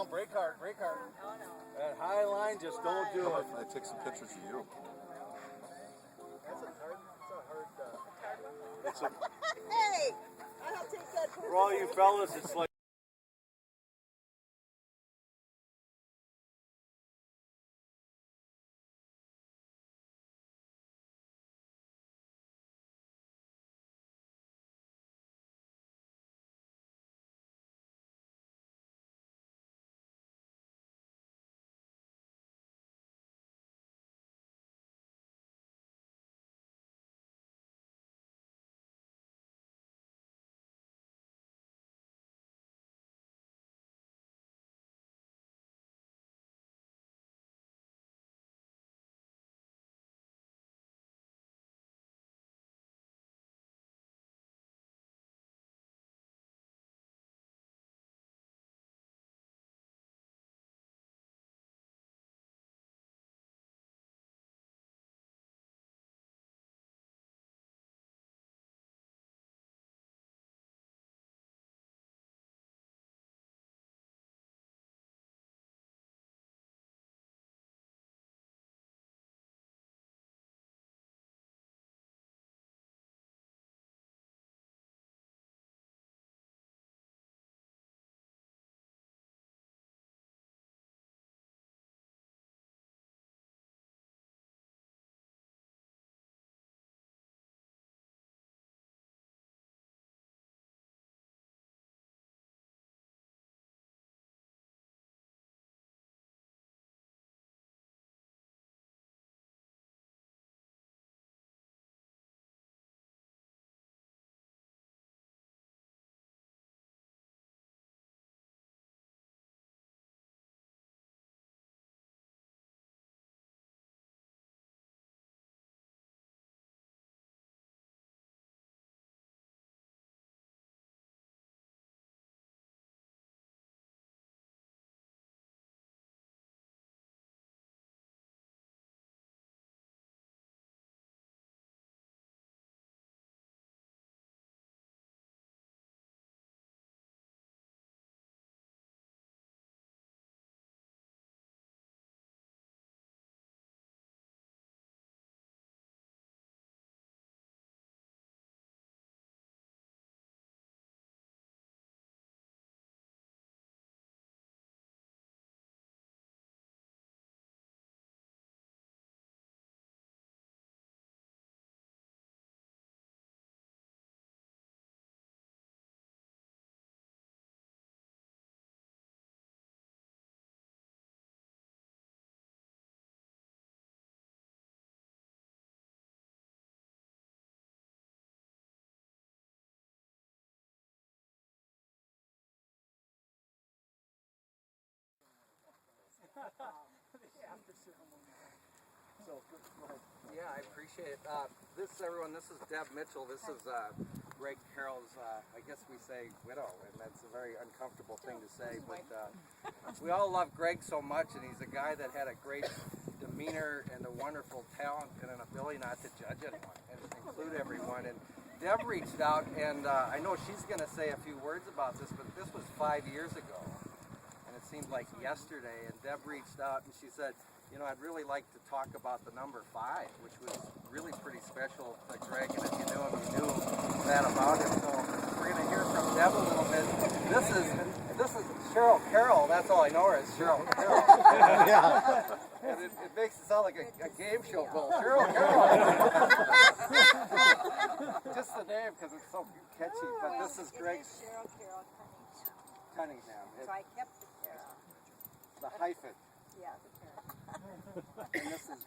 down, break hard. That high line, just don't do it. I take some pictures of you. Hey, I'll take that. For all you fellas, it's like. Yeah, I appreciate it. This is Deb Mitchell. This is Greg Carroll's, I guess we say widow, and that's a very uncomfortable thing to say, but we all love Greg so much, and he's a guy that had a great demeanor and a wonderful talent and an ability not to judge anyone and include everyone. And Deb reached out, and I know she's going to say a few words about this, but this was 5 years ago, and it seemed like yesterday, and Deb reached out and she said, you know, I'd really like to talk about the number 5, which was really pretty special to Greg, and if you knew him, you knew that about him. So we're going to hear from Deb a little bit. This is Cheryl Carroll. That's all I know her as Cheryl Carroll. Yeah. And it makes it sound like a game show goal. Cheryl Carroll. Just the name because it's so catchy. But this is Greg's. Cheryl Carroll Cunningham. So I kept the Carroll. The hyphen. Yeah, the Carroll. And this is,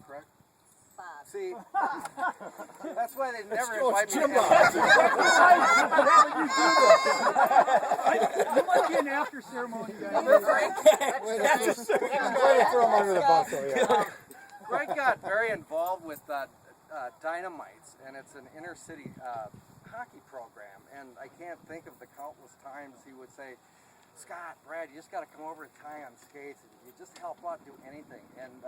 correct? Bob. See, that's why they never invite me. You might be an after ceremony guy. Greg got very involved with Dynamites, and it's an inner city hockey program. And I can't think of the countless times he would say, Scott, Brad, you just got to come over and tie on skates, and you just help out, do anything. And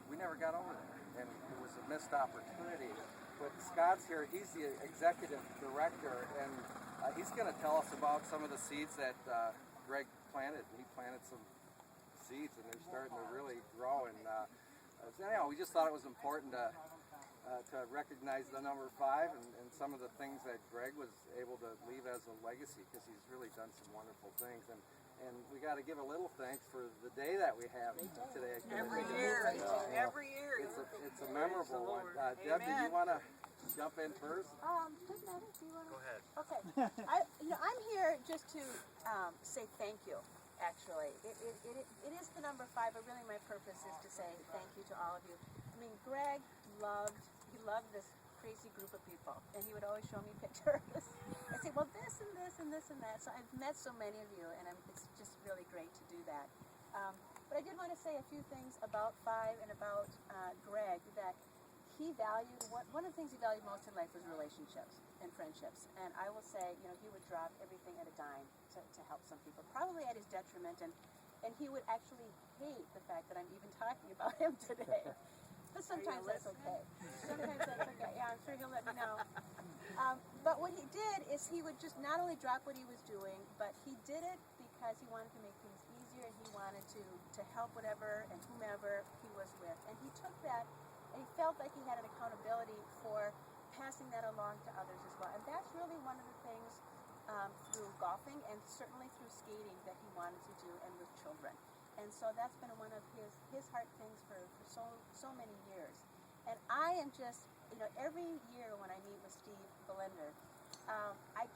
we never got over there, and it was a missed opportunity. But Scott's here, he's the executive director, and he's going to tell us about some of the seeds that Greg planted some seeds, and they're starting to really grow. And so anyhow, we just thought it was important to recognize the number 5 and some of the things that Greg was able to leave as a legacy, because he's really done some wonderful things. And we got to give a little thanks for the day that we have today. Every year, every year. It's a memorable one. Deb, do you want to jump in first? Doesn't matter. Do you want to? Go ahead. Okay. I'm here just to say thank you. Actually, it is the number 5, but really my purpose is to say thank you to all of you. I mean, Greg loved this crazy group of people, and he would always show me pictures. I'd say, well, this and this and this and that. So I've met so many of you, and it's just really great to do that. But I did want to say a few things about 5 and about Greg, that he valued, one of the things he valued most in life was relationships and friendships. And I will say, he would drop everything at a dime to help some people, probably at his detriment. And he would actually hate the fact that I'm even talking about him today. But sometimes that's okay. Sometimes that's okay. Yeah, I'm sure he'll let me know. But what he did is he would just not only drop what he was doing, but he did it because he wanted to make things easier. He wanted to help whatever and whomever he was with. And he took that, and he felt like he had an accountability for passing that along to others as well. And that's really one of the things through golfing and certainly through skating that he wanted to do, and with children. And so that's been one of his heart things for so many years. And I am just, every year when I meet with Steve Belender, I'm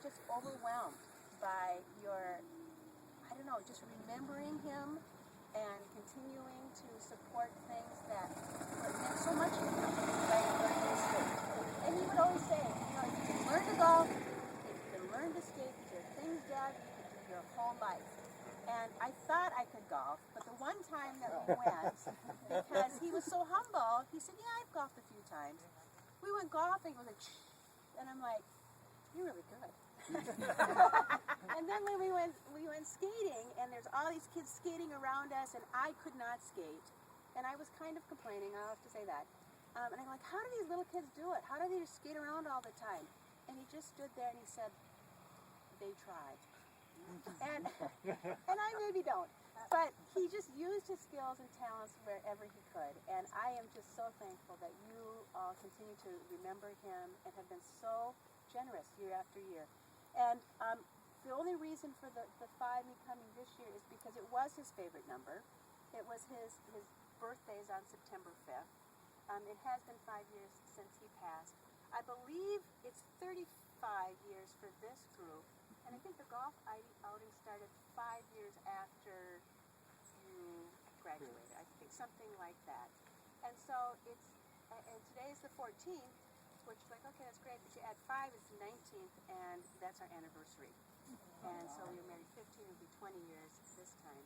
just overwhelmed by just remembering him and continuing to support things that meant so much to him, like learning to skate. And he would always say, if you can learn to golf, if you can learn to skate, there are things, Dad, you can do your whole life. And I thought I could golf, but the one time that we went, because he was so humble, he said, yeah, I've golfed a few times. We went golfing, it was like, and I'm like, you're really good. And then when we went skating, and there's all these kids skating around us, and I could not skate. And I was kind of complaining, I'll have to say that. And I'm like, how do these little kids do it? How do they just skate around all the time? And he just stood there and he said, they tried. And I maybe don't, but he just used his skills and talents wherever he could. And I am just so thankful that you all continue to remember him and have been so generous year after year. And the only reason for the 5 me coming this year is because it was his favorite number. It was his birthday's on September 5th. It has been 5 years since he passed. I believe it's 35 years for this group. And I think the golf outing started 5 years after you graduated. I think something like that. And so and today is the 14th, which is like, okay, that's great, but you add 5, it's the 19th, and that's our anniversary. And so we were married 15, it'll be 20 years this time.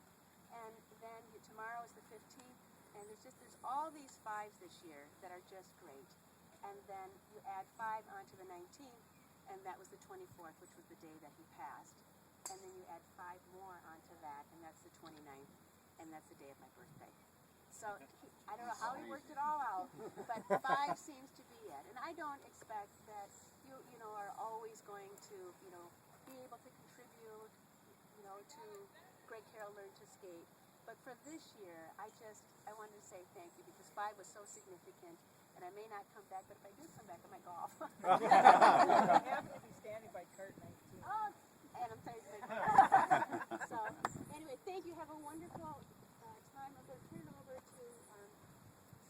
And then tomorrow is the 15th, and there's all these 5s this year that are just great. And then you add 5 onto the 19th, and that was the 24th, which was the day that he passed. And then you add 5 more onto that, and that's the 29th, and that's the day of my birthday. So I don't know how he worked it all out, but 5 seems to be it. And I don't expect that you are always going to be able to contribute to Greg Carroll Learn to Skate. But for this year, I wanted to say thank you, because 5 was so significant. And I may not come back, but if I do come back, I might golf. You have to be standing by cart 19. Oh, and I'm sorry. So, anyway, thank you. Have a wonderful time. I'm going to turn it over to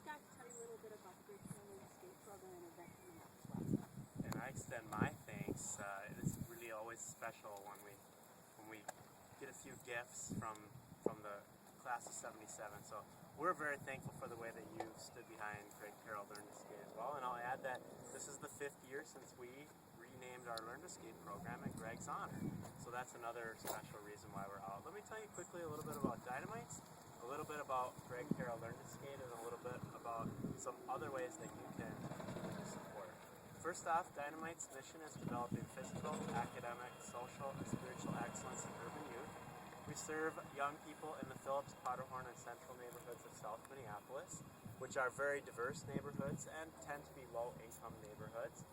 Scott to tell you a little bit about the Great Carroll Skate Program and event coming up as well. And I extend my thanks. It's really always special when we get a few gifts from the class of 77. So we're very thankful for the way that you stood behind Greg Carroll Learn to Skate as well. And I'll add that this is the 5th year since we renamed our Learn to Skate program in Greg's honor. So that's another special reason why we're out. Let me tell you quickly a little bit about Dynamites, a little bit about Greg Carroll Learn to Skate, and a little bit about some other ways that you can support. First off, Dynamite's mission is developing physical, academic, social, and spiritual excellence in urban youth. We serve young people in the Phillips, Powderhorn, and central neighborhoods of South Minneapolis, which are very diverse neighborhoods and tend to be low-income neighborhoods.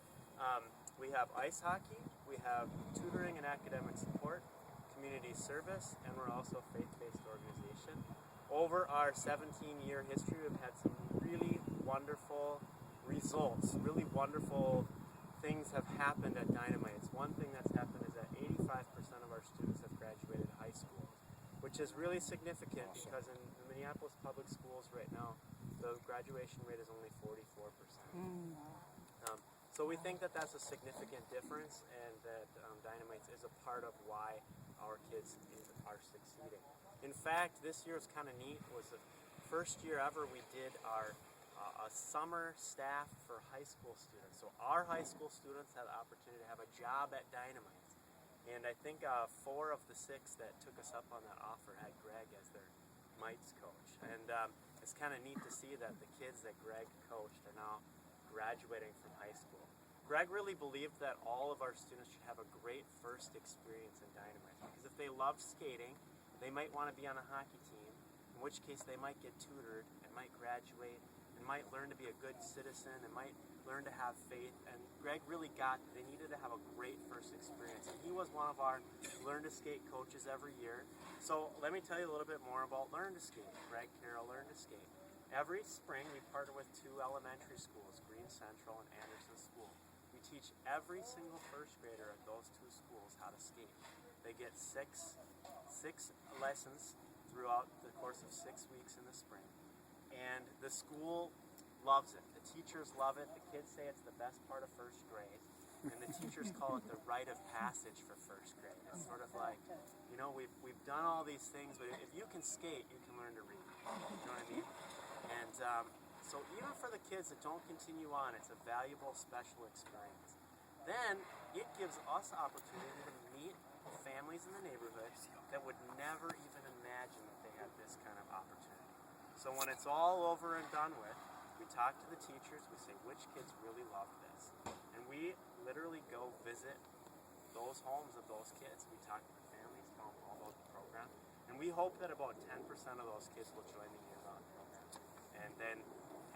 We have ice hockey, we have tutoring and academic support, community service, and we're also a faith-based organization. Over our 17-year history, we've had some really wonderful results, really wonderful things have happened at Dynamites. One thing that's happened is that 85% of our students have graduated high school, which is really significant because in the Minneapolis public schools right now, the graduation rate is only 44%. So we think that that's a significant difference, and that Dynamites is a part of why our kids are succeeding. In fact, this year was kind of neat. It was the first year ever we did our a summer staff for high school students. So our high school students had the opportunity to have a job at Dynamites. And I think 4 of the 6 that took us up on that offer had Greg as their mites coach. And it's kind of neat to see that the kids that Greg coached are now graduating from high school. Greg really believed that all of our students should have a great first experience in Dynamites, because if they love skating, they might want to be on a hockey team, in which case they might get tutored and might graduate and might learn to be a good citizen and might learn to have faith. And Greg really got that they needed to have a great first experience. And he was one of our Learn to Skate coaches every year. So let me tell you a little bit more about Learn to Skate. Greg Carroll Learn to Skate. Every spring we partner with 2 elementary schools, Green Central and Anderson School. We teach every single first grader at those 2 schools how to skate. They get six lessons throughout the course of 6 weeks in the spring. And the school loves it. The teachers love it. The kids say it's the best part of first grade. And the teachers call it the rite of passage for first grade. It's sort of like, you know, we've done all these things, but if you can skate, you can learn to read. You know what I mean? And so even for the kids that don't continue on, it's a valuable special experience. Then it gives us opportunity to meet families in the neighborhood that would never even imagine that they had this kind of opportunity. So when it's all over and done with, we talk to the teachers, we say which kids really love this. And we literally go visit those homes of those kids. We talk to the families, tell them all about the program. And we hope that about 10% of those kids will join the year-round program. And then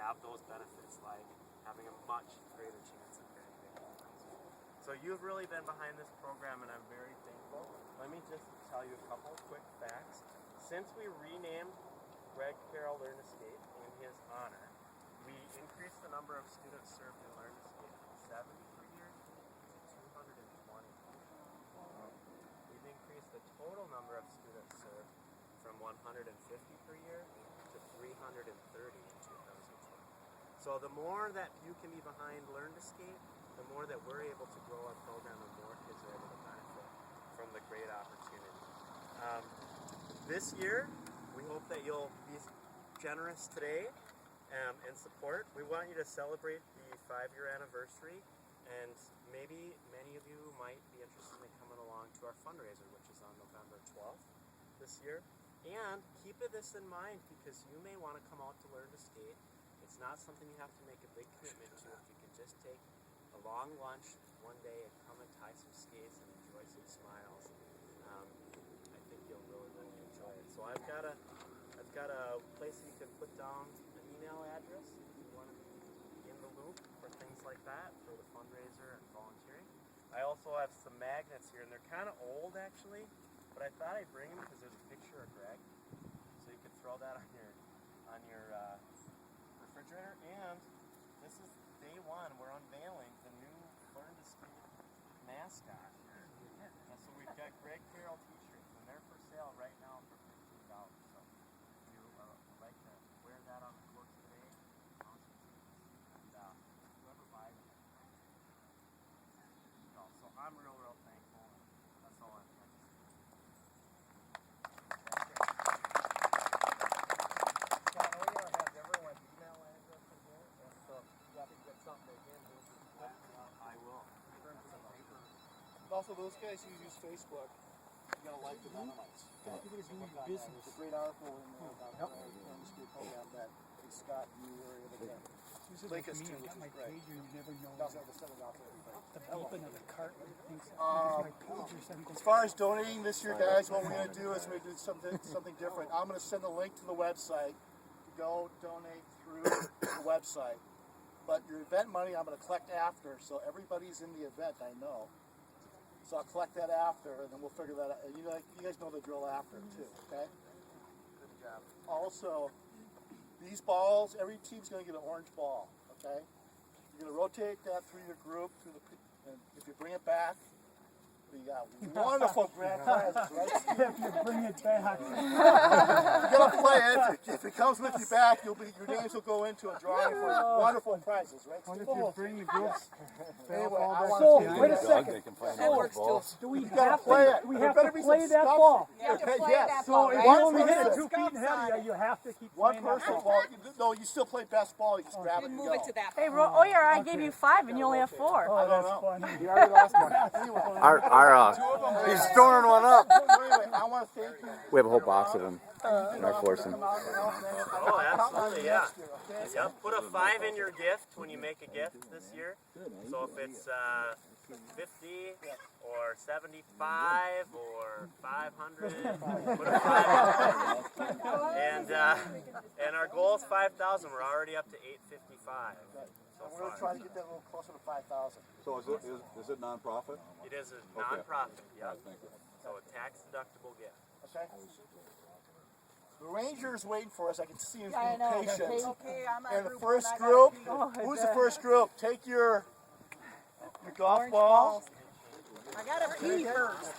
have those benefits like having a much greater chance of graduating from high school. So you've really been behind this program, and I'm very thankful. Let me just tell you a couple of quick facts. Since we renamed Greg Carroll Learn to Skate in his honor, we increased the number of students served in Learn to Skate from 70 per year to 220. We've increased the total number of students served from 150 per year to 330 in 2020. So the more that you can be behind Learn to Skate, the more that we're able to grow our program and more kids are able to benefit from the great opportunity. This year, we hope that you'll be generous today and support. We want you to celebrate the 5-year anniversary, and maybe many of you might be interested in coming along to our fundraiser, which is on November 12th this year. And keep this in mind, because you may want to come out to Learn to Skate. It's not something you have to make a big commitment to. If you can just take a long lunch one day and come and tie some skates and enjoy some smiles, I think you'll really, really enjoy it. So I've got a place you can put down an email address if you want to be in the loop for things like that, for the fundraiser and volunteering. I also have some magnets here, and they're kind of old actually, but I thought I'd bring them because there's a picture of Greg, so you could throw that on your refrigerator. And this is day 1. We're unveiling the new Learn to Skate mascot here. And so we've got Greg Carroll t-shirts, and they're for sale right now for $15. So if you would like to wear that on the course today, and whoever buys it. So I'm real thankful, and that's all I'm trying to say. Scott, we want to have everyone's email address in here, and so you have to get something again. I will. Also, those guys who use Facebook, you gotta like the Dynamites. It's a great article in the Learn to Skate program that Scott, you were able to link us to, which is great. Doesn't have to send it out to everybody. As far as donating this year, guys, what we're going to do is we're going to do something different. I'm going to send a link to the website. Go donate through the website. But your event money I'm going to collect after, so everybody's in the event, I know. So I'll collect that after, and then we'll figure that out. And you guys know the drill after too, okay? Good job. Also, these balls, every team's gonna get an orange ball, okay? You're gonna rotate that through your group, and if you bring it back, we got wonderful grand prizes, right? If you bring it back. You're gonna play it. If it comes with you back, your names will go into a drawing for wonderful prizes, right? What if you bring the groups? Anyway, I So, want wait a Dog, second. they can find That all works the balls. Do we gotta have play to, it. do we There have better to be play some that stuff. ball? You have to play yes. that So ball, if right? you One only hit it person. 2 feet and heavier, you have to keep One playing that person ball. ball. No, you still play best ball. You just grab it and Move go. it to that. Hey, Oyer, I gave you 5 and you only have 4. Oh, I don't that's know. funny. You already lost one. Anyway, He's storing one up. anyway, I want to thank you. We have a whole box of them in our for foursome. coming out and helping us. Oh, I'll count on absolutely, you yeah. next year, okay? Yep, put a 5 in your gift when you make a gift this year. So if it's 50 or 75 or 500, put a 5 in. And our goal is 5,000. We're already up to 855 so We're going to far. try to get that a little closer to 5,000. So is it non-profit? It is a non-profit, yeah. Thank you. So a tax-deductible gift. Okay? The Ranger's waiting for us. I can see him Yeah, I being know. patient. Okay, I'm on And the group first one, I group, gotta pee. who's the first group? Take your golf Orange ball. balls. I gotta pee first.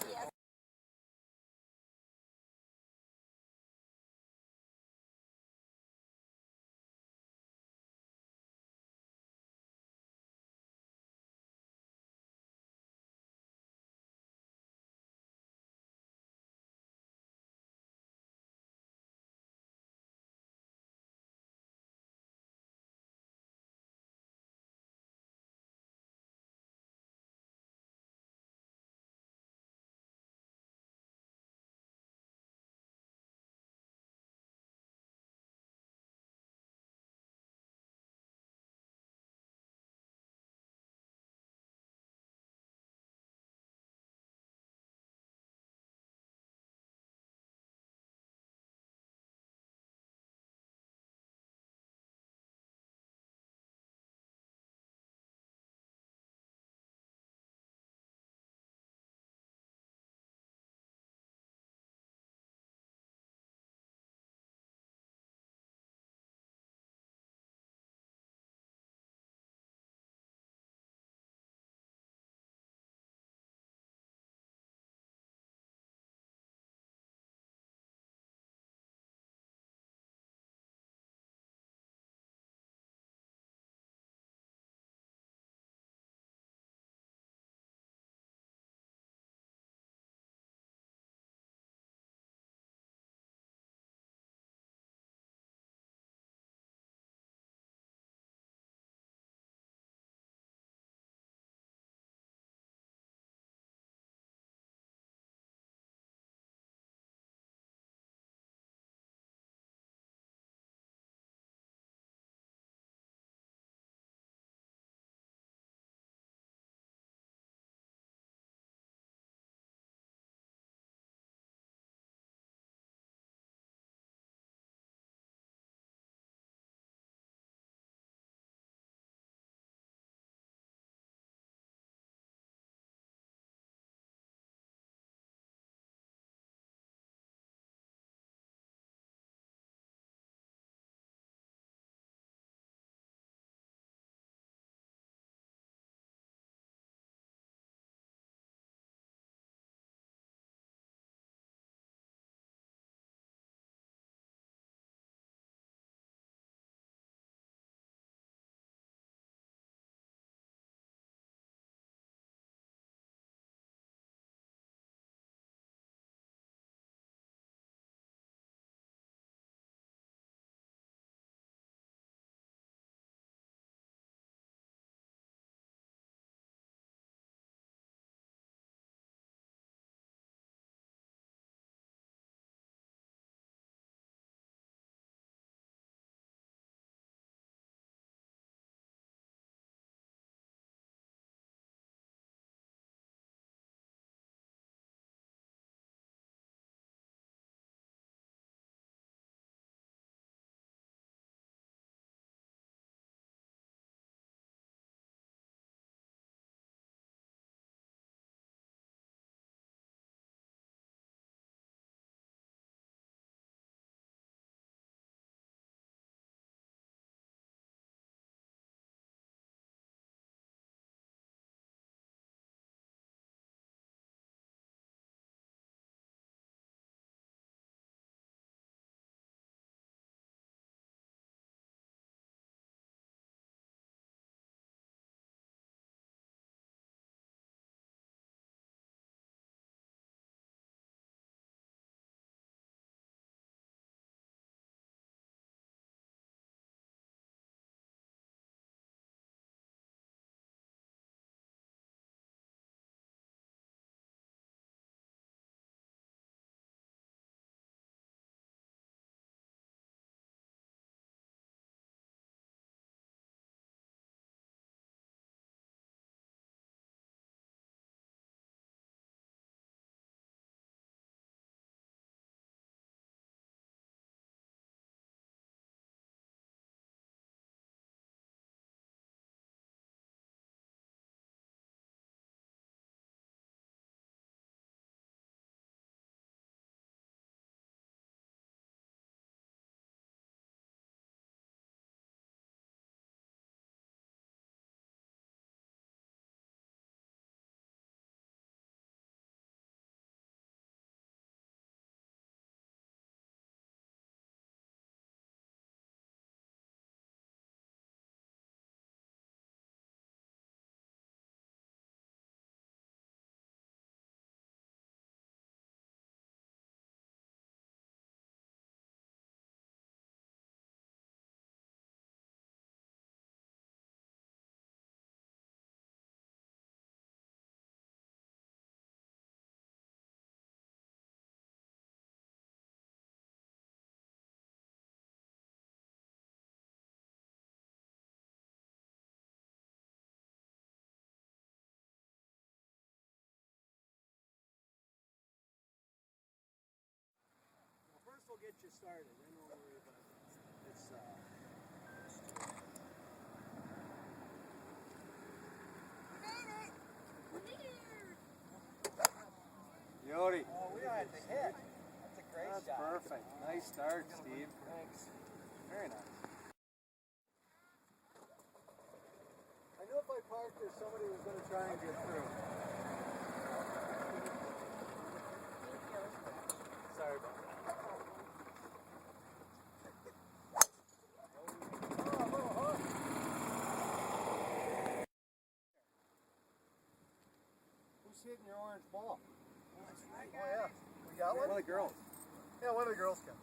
we'll get you started. Then don't worry about it. It's Beauty. Oh, we are at the hit. That's a great That's shot. perfect. Nice start, Steve. Thanks. Very nice. I knew if I parked there, somebody was going to try and get through. Sorry about that. Who's hitting your orange ball? Oh yeah. We got one? One of the girls. Yeah, one of the girls can.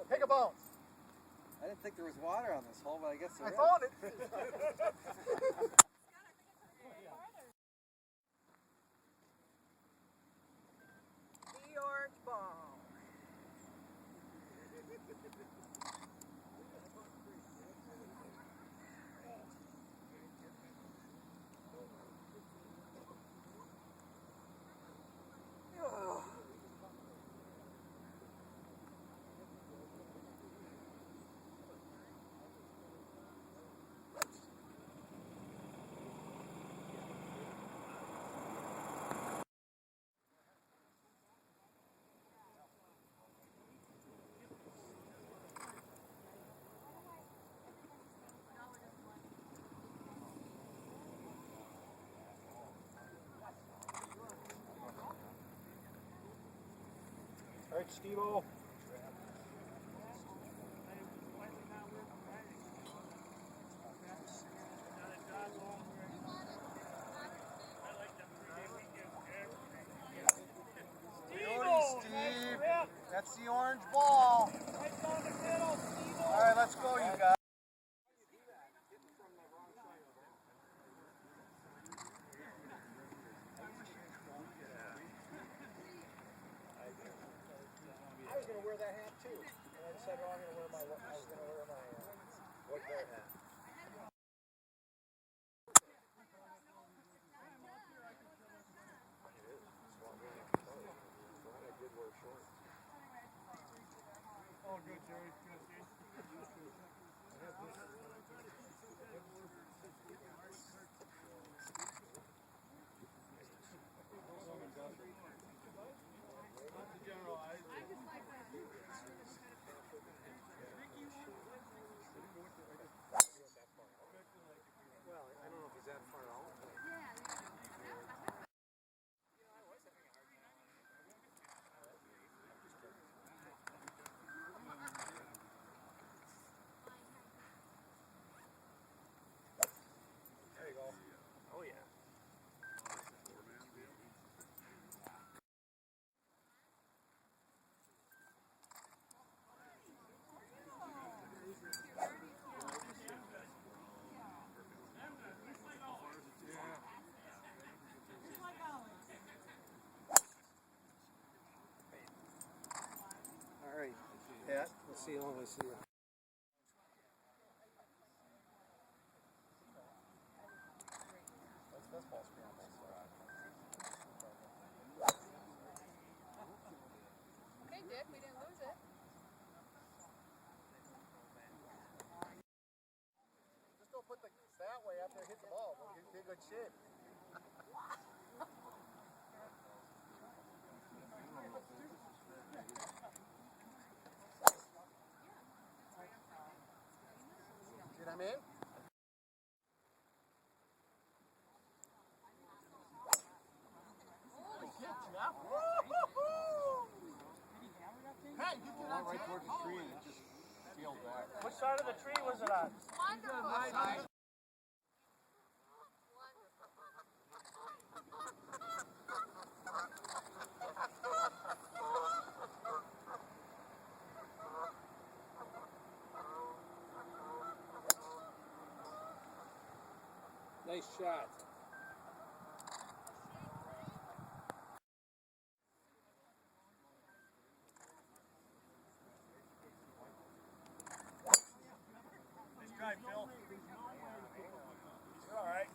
Take a bounce. I didn't think there was water on this hole, but I guess there I is. found it. The orange ball. All right, Steve-O. Steve. That's the orange ball. All right, let's go, you guys. I was going to wear that hat too. And I decided, oh, I was going to wear my wood bear hat. Oh, good, Jerry. Good. Well, I don't know if he's that far out. There you go. Oh yeah. All right. Yeah, we'll see you when we see you. That's ball scramble. Okay, Dick, we didn't lose it. Just don't put the that way after I hit the ball. We'll get in good shape. See what I mean? Hey, you get Went right towards the tree and it just peeled back. Which side of the tree was it on? Nice shot. Nice try, Phil. You're all right.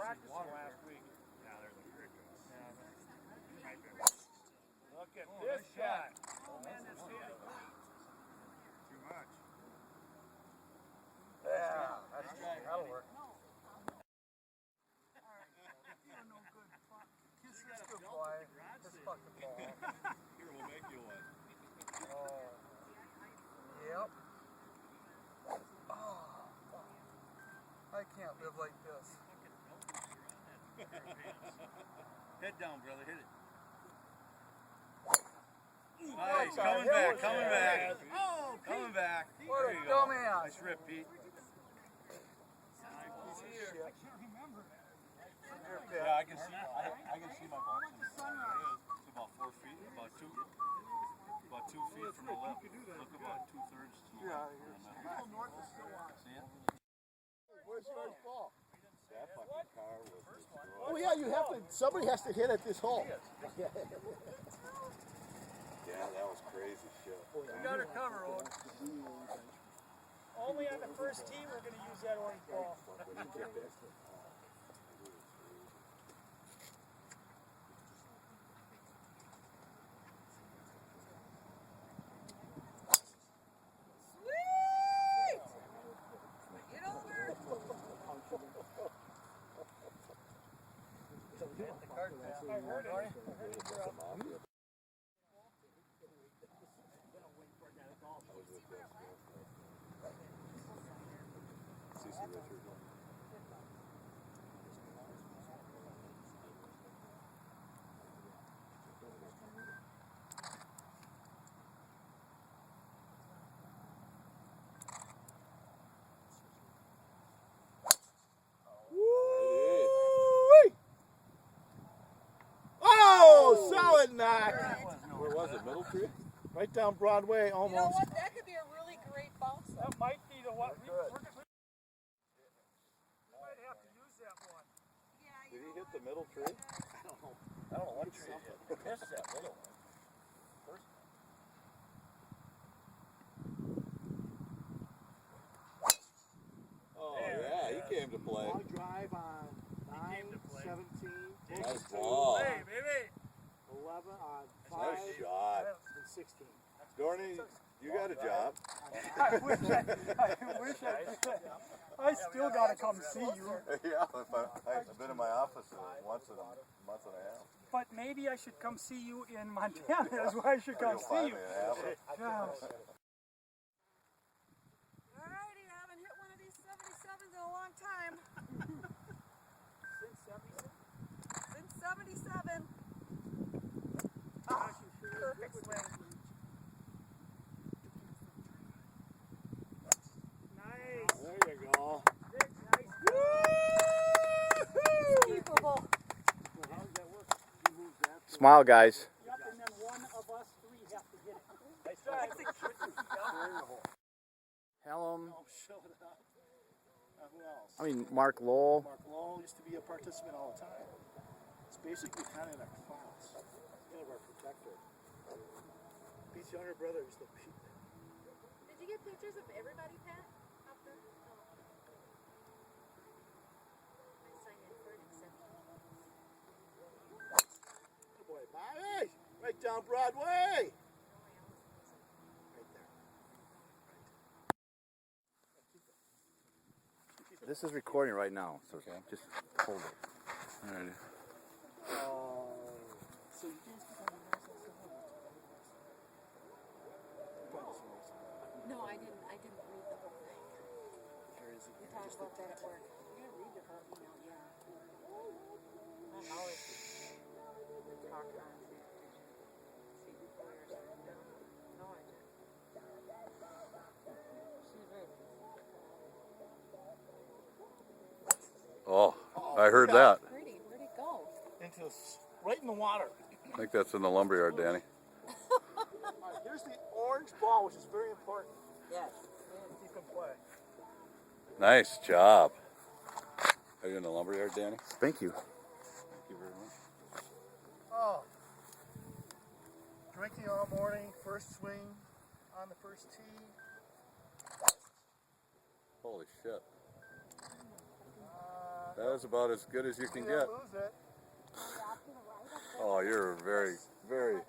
practicing last week. Now they're looking ridiculous. Look at this shot. Too much. Yeah, that'll work. Kiss this good boy. This fucking ball. Here, we'll make you one. Oh. Yep. Oh, fuck. I can't live like this. Head down, brother. Hit it. Nice. Coming back. Coming back. Oh, coming back. What There a you go. dumbass. Nice rip, Pete. Yeah, I can see. I can see my ball. It's about 4 feet. About 2 feet from the left. Look about 2/3 to the left. People north is still on. See it? Where's the first ball? That fucking car was destroyed. Oh yeah, you have to. Somebody has to hit at this hole. Yeah, that was crazy shit. You got her covered, Owen. Only on the first tee we're going to use that orange ball. I heard it. CC Richard. Oh, solid knock. Where was it? Middle Tree? Right down Broadway, You know almost. what? That could be a really great bounce. That might be the one. We might have to use that one. Did he hit the middle tree? I don't know what tree it hit. Missed that little one. Oh, yeah, he came to play. Long drive on 9-17. Nice ball. Hey, baby. 11 on 5 Nice shot. and 16. Dorney, you got a job. I wish I still got to come see you. Yeah, I've been in my office once in a month and a half. But maybe I should come see you in Montana. That's why I should come You'll see find you. me in Apple. Gosh. Alrighty, I haven't hit one of these 77s in a long time. Since 77. Ah, perfect swing. Nice. There you go. Keepable. How does that work? You move that. Smile, guys. Yep, and then one of us three have to hit it. Nice try. Hallam. Oh, show it up. Who else? I mean, Mark Lowell. Mark Lowell used to be a participant all the time. It's basically kind of in our class. Kind of our protector. Pete's younger brother used to be. Did you get pictures of everybody, Pat? After? Oh. I signed in for it except. Good boy, Bobby! Right down Broadway! Right there. This is recording right now, so just hold it. All right. So you guys can come No, I didn't read the whole thing. We talked about that at work. You gotta read the whole email, yeah. I'm always talk on to see before you're sitting down. No, I didn't. She's right. Oh, I heard that. Pretty, where'd it go? into right in the water. I think that's in the lumberyard, Danny. Alright, here's the orange ball, which is very important. Yes. You can play. Nice job. Are you in the lumberyard, Danny? Thank you. Thank you very much. Oh. Drinking all morning, first swing on the first tee. Holy shit. That was about as good as you can get. Lose it. Oh, you're very, very. Do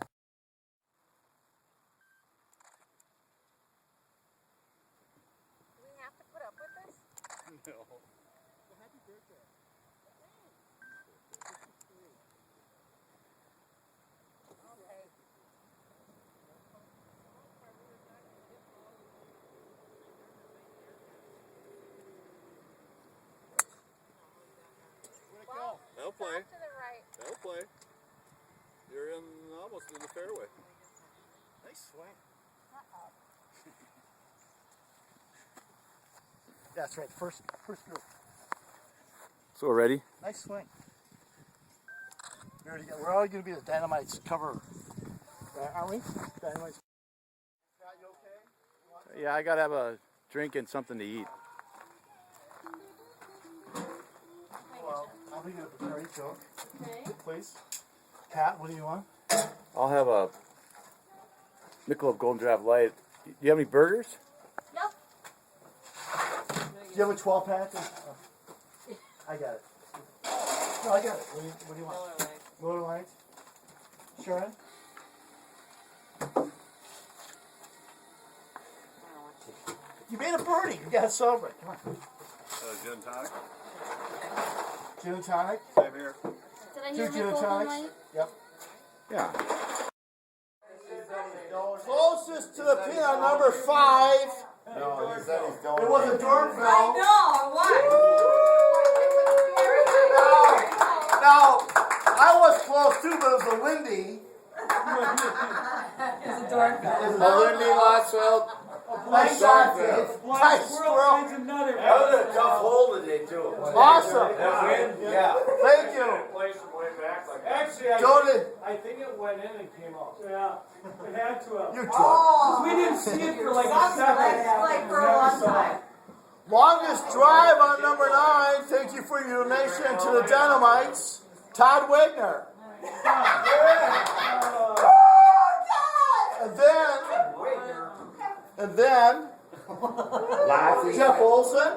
we have to put up with this? No. Okay. Well, They'll it's play. off to the right. They'll play. You're in almost in the fairway. Nice swing. That's right. First group. So we're ready? Nice swing. We're all going to be the Dynamites cover, aren't we? Dynamites. Scott, you okay? Yeah, I gotta have a drink and something to eat. Well, I'll be a very joke, Okay. please. Pat, what do you want? I'll have a Michelob Golden Draft Light. Do you have any burgers? Nope. Do you have a 12 pack? I got it. No, I got it. What do you want? Miller Lite. Sharon? You made a birdie. You gotta celebrate. Come on. Gin and tonic. Gin and tonic. Same here. Did I Two hear gin and Golden tonics. Light? Yep. Yeah. Closest to the pin on number 5. No, he said he's going. It was a Dornfeld. know, what? Now, I was close too, but it was a windy. It's a dark guy. Lindy Lotsfeld. Nice shot, Dave. Nice squirrel. That was a tough hole today, too. Awesome. That wind? Yeah. Thank you. Play some way back like Actually, I think it went in and came out. Yeah, it had to have. You're drunk. Oh, We didn't see it for like sounds a second. like for a long time. Longest drive on number 9. Thank you for your donation to the Dynamites. Todd Wagner. And then Jeff Olson.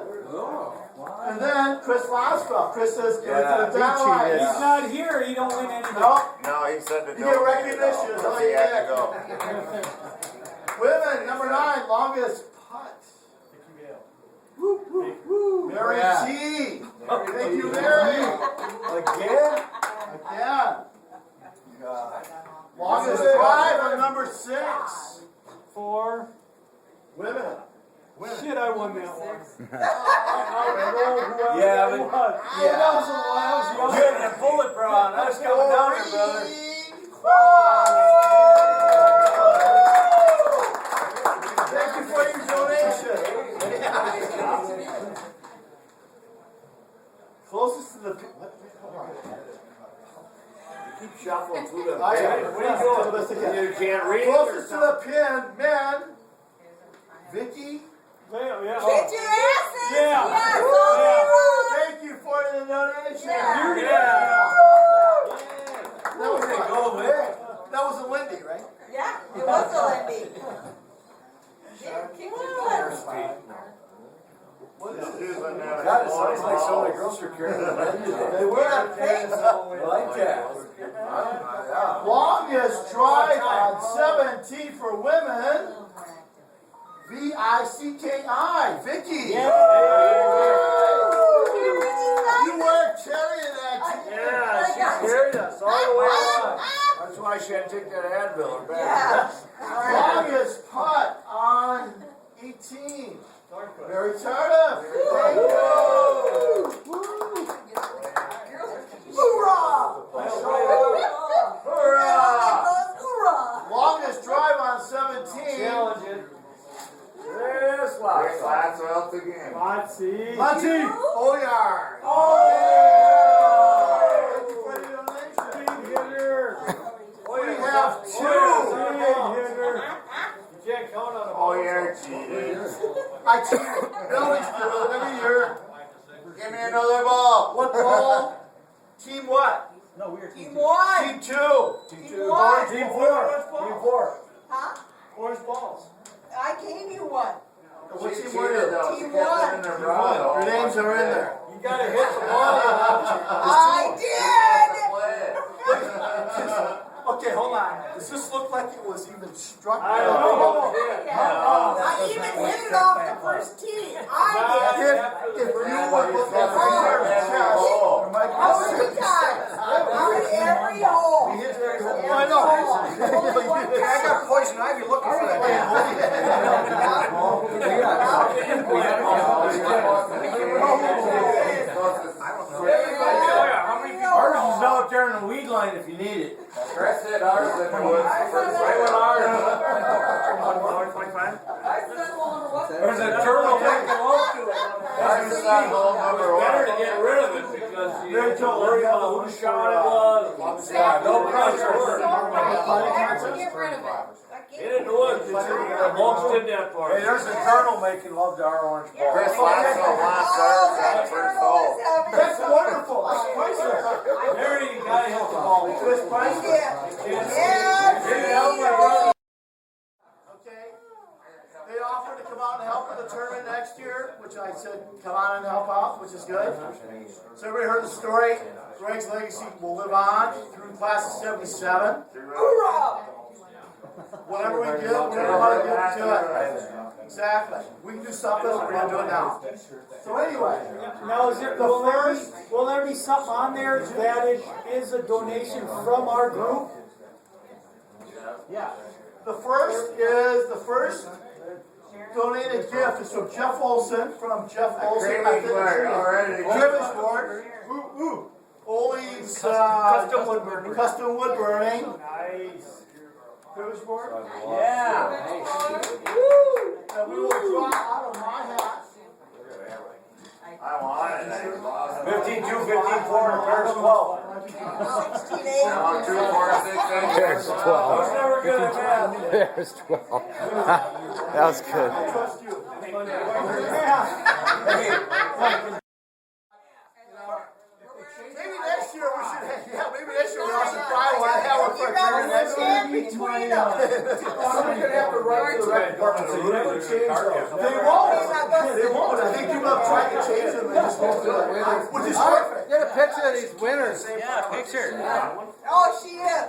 And then Chris Losfeld. Chris says give it to the Dynamites. He's not here. He don't win anything. No, No, he said to you get recognition. That's all you He had to get. go. Women, number 9, longest putt. Mary G. Thank you, Mary. Again? Again. Longest drive on number 6. 4. Women. Shit, I won that one. Yeah, but That was a while. getting a bullet, bro. I was coming down here, brother. Thank you for your donation. Closest to the Keep shuffling through the I pin. what are you doing? You can't read it or Closest to the pin, men. Vicky. Yeah. Get your asses! Yeah. Yes, all day long! Thank you for the donation. Yeah. That was fun. That was a Lindy, right? Yeah, it was a Lindy. Keep it God, it sounds like so many girls are carrying They were. like that. Longest drive on 17 for women. Vicki. Vicky. Yay! You were carrying that. Yeah, she carried us all the way around. That's why she had to take that Advil back. Yeah. Longest putt on 18. Very Tardif. Thank you. Hoorah! Hoorah! Hoorah! Longest drive on 17. Yes, lots out the game. Monty Oyard. Thank you for the donation. We have 2. You can't count on him. Oh, you're cheating. I cheated. Billy's do it every year. Give me another ball. What ball? Team what? Team one! Team 2. Team one! Team 4. Huh? Orange balls. I gave you one. What She team cheated were you? though. She Team kept one. it in her bra. Your names are in there. You You gotta hit the ball. I did! Okay, hold on. Does this look like it was even struck? I know. I even hit it off the first tee. I did. If you would look at the chest, there might be How many six. times? How many every hole? He hit every hole. I know. I got poison ivy looking for that damn Ours is out there in the weed line if you need it. Chris said ours in the woods. Right with ours. There's a turtle making love to it. Ours is not hole number one. Better to get rid of it because you don't worry about whose shot it was. Yeah, no pressure. Get rid of it. In the woods, most did that for us. Hey, there's a turtle making love to our orange ball. Chris last ours that first hole. That's wonderful. That's priceless. There you gotta hit the ball. It's priceless. Okay. They offered to come out and help with the tournament next year, which I said, come on and help out, which is good. So everybody heard the story. Greg's legacy will live on through class of 77. Hoorah! Whatever we do, we're gonna want to give to it. Exactly. We can do something, we're gonna do it now. So anyway, Now, is it, will there be something on there that is a donation from our group? yeah. The first donated gift is from Jeff Olson, Cribbage Board. Ole's, custom wood burning. Nice. Cribbage Board. Yeah. And we will draw out of my hat. I want it. 15, 2, 15, 4, and there's 12. 16, 8. There's 12. I was never good at math. There's 12. That was good. I trust you. Maybe next year we should have, maybe next year we should buy one and have one for a tournament next year. Stand between them. Somebody's gonna have to run to the rec department, so you never change those. They won't, I think you have tried to change them, they just won't do it, which is perfect. Get a picture of these winners. Yeah, picture. Oh, she is.